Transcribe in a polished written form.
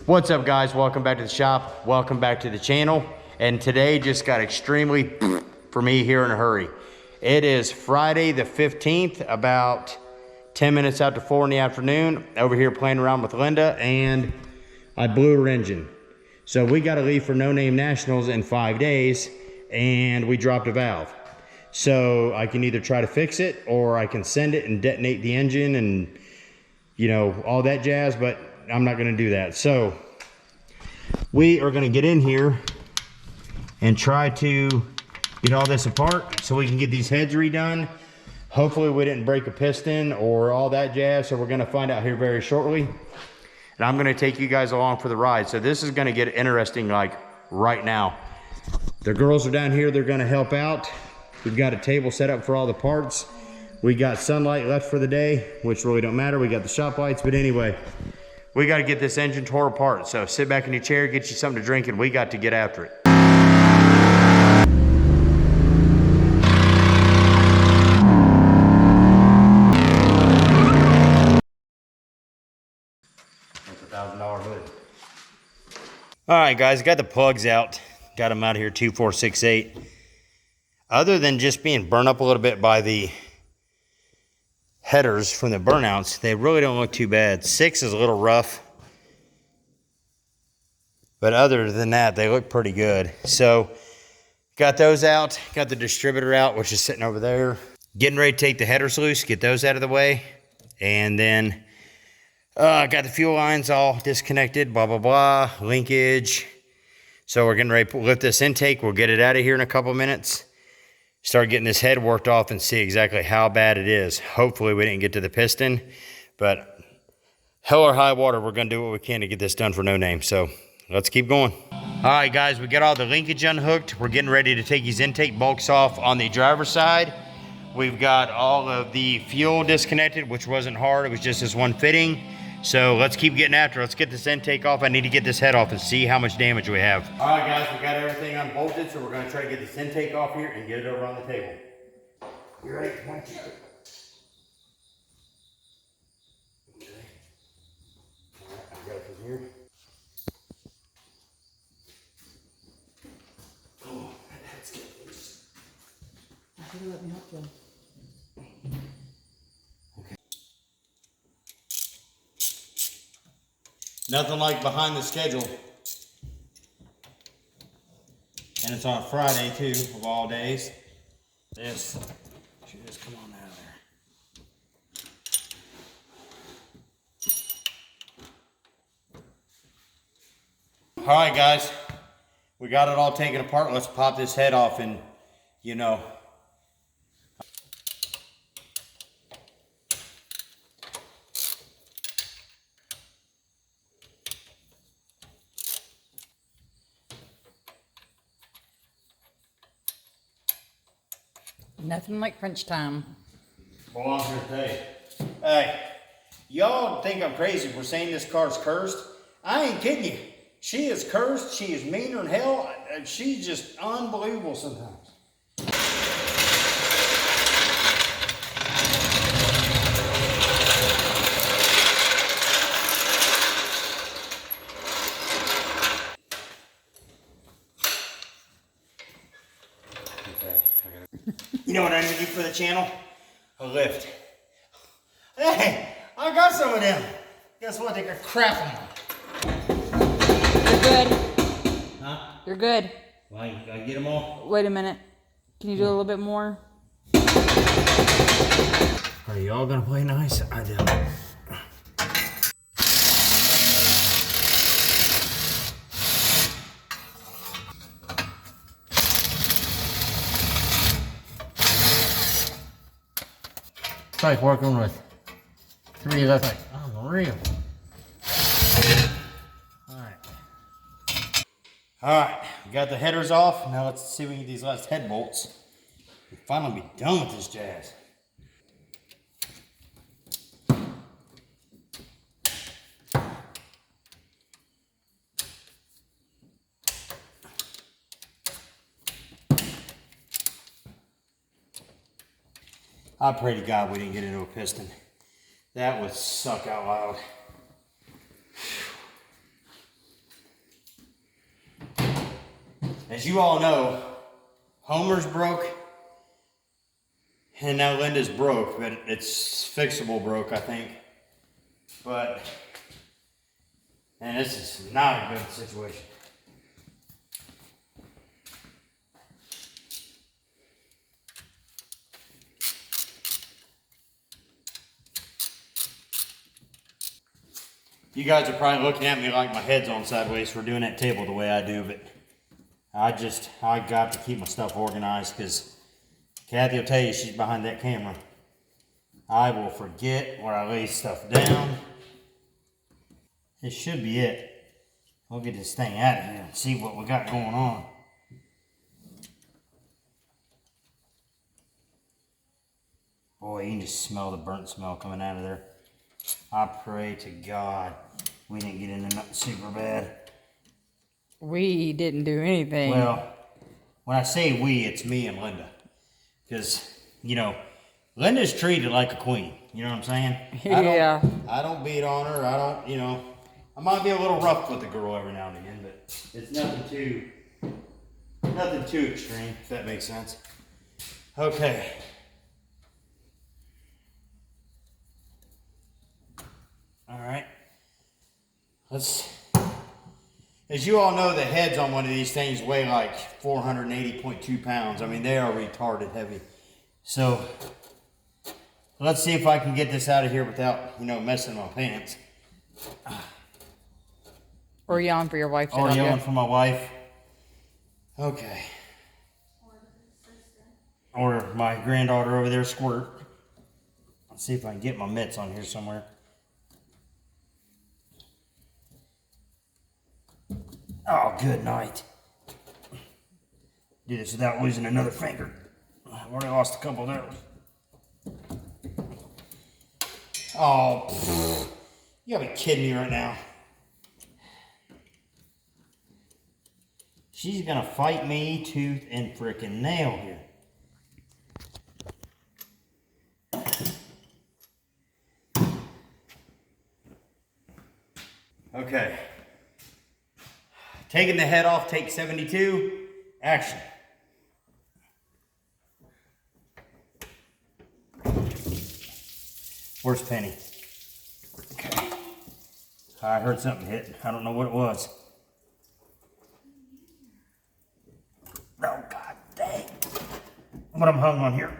What's up, guys? Welcome back to the shop. Welcome back to the channel. And today just got extremely for me here in a hurry. It is Friday the 15th, about 10 minutes after 4 in the afternoon, over here playing around with Linda, and I blew her engine. So we got to leave for No Name Nationals in 5 days, and we dropped a valve. So I can either try to fix it, or I can send it and detonate the engine and, you know, all that jazz, but I'm not going to do that. So we are going to get in here and try to get all this apart so we can get these heads redone. Hopefully we didn't break a piston or all that jazz, so we're going to find out here very shortly. And I'm going to take you guys along for the ride. So this is going to get interesting, like right now. The girls are down here, they're going to help out. We've got a table set up for all the parts. We got sunlight left for the day, which really don't matter. We got the shop lights, but anyway, we got to get this engine tore apart. So sit back in your chair, get you something to drink, and we got to get after it. That's a $1,000 hood. All right, guys, got the plugs out. Got them out here, 2468. Other than just being burned up a little bit by the headers from the burnouts, they really don't look too bad. 6 is a little rough, but other than that, they look pretty good. So got those out, got the distributor out, which is sitting over there. Getting ready to take the headers loose, get those out of the way. And then got the fuel lines all disconnected, blah, blah, blah, linkage. So we're getting ready to lift this intake. We'll get it out of here in a couple minutes. Start getting this head worked off and see exactly how bad it is. Hopefully we didn't get to the piston, but hell or high water, we're gonna do what we can to get this done for No Name. So let's keep going. All right, guys, we got all the linkage unhooked. We're getting ready to take these intake bulks off on the driver's side. We've got all of the fuel disconnected, which wasn't hard. It was just this one fitting. So let's keep getting after it. Let's get this intake off. I need to get this head off and see how much damage we have. All right, guys, we got everything unbolted, so we're gonna try to get this intake off here and get it over on the table. You ready? One, two. Okay. All right, I got it from here. Oh, that's good. Let me help you. Nothing like behind the schedule. And it's on a Friday too, of all days. This should just come on out of there. All right, guys, we got it all taken apart. Let's pop this head off and, you know, Nothing like crunch time. well, I'm here to tell you. Hey, y'all think I'm crazy for saying this car's cursed. I ain't kidding you. She is cursed. She is meaner than hell. She's just unbelievable sometimes. You know what I need to do for the channel? A lift. Hey, I got some of them. Guess what? They got crap on them. You're good. Huh? You're good. Well, I get them all. Wait a minute. Can you do a little bit more? Are y'all gonna play nice? I do. It's like working with 3 left, like unreal. Alright, we got the headers off. Now let's see if we can get these last head bolts. We'll finally be done with this jazz. I pray to God we didn't get into a piston. That would suck out loud. As you all know, Homer's broke, and now Linda's broke, but it's fixable broke, I think. But, and this is not a good situation. You guys are probably looking at me like my head's on sideways for doing that table the way I do, but I got to keep my stuff organized because Kathy will tell you she's behind that camera. I will forget where I lay stuff down. This should be it. We'll get this thing out of here and see what we got going on. Boy, you can just smell the burnt smell coming out of there. I pray to God we didn't get into nothing super bad. We didn't do anything. Well, when I say we, it's me and Linda. Because, you know, Linda's treated like a queen. You know what I'm saying? Yeah. I don't beat on her. I don't, you know, I might be a little rough with the girl every now and again, but it's nothing too extreme, if that makes sense. Okay. All right. As you all know, the heads on one of these things weigh like 480.2 pounds. I mean, they are retarded heavy. So, let's see if I can get this out of here without, you know, messing my pants. Or yelling for your wife to Or help you. yelling for my wife. Okay. Or my granddaughter over there, Squirt. Let's see if I can get my mitts on here somewhere. Oh, good night. Do this without losing another finger. I've already lost a couple of those. Oh, pfft. You gotta be kidding me right now. She's gonna fight me tooth and frickin' nail here. Okay. Taking the head off, take 72, action. Where's Penny? Okay. I heard something hit. I don't know what it was. Oh, God dang. But I'm hung on here.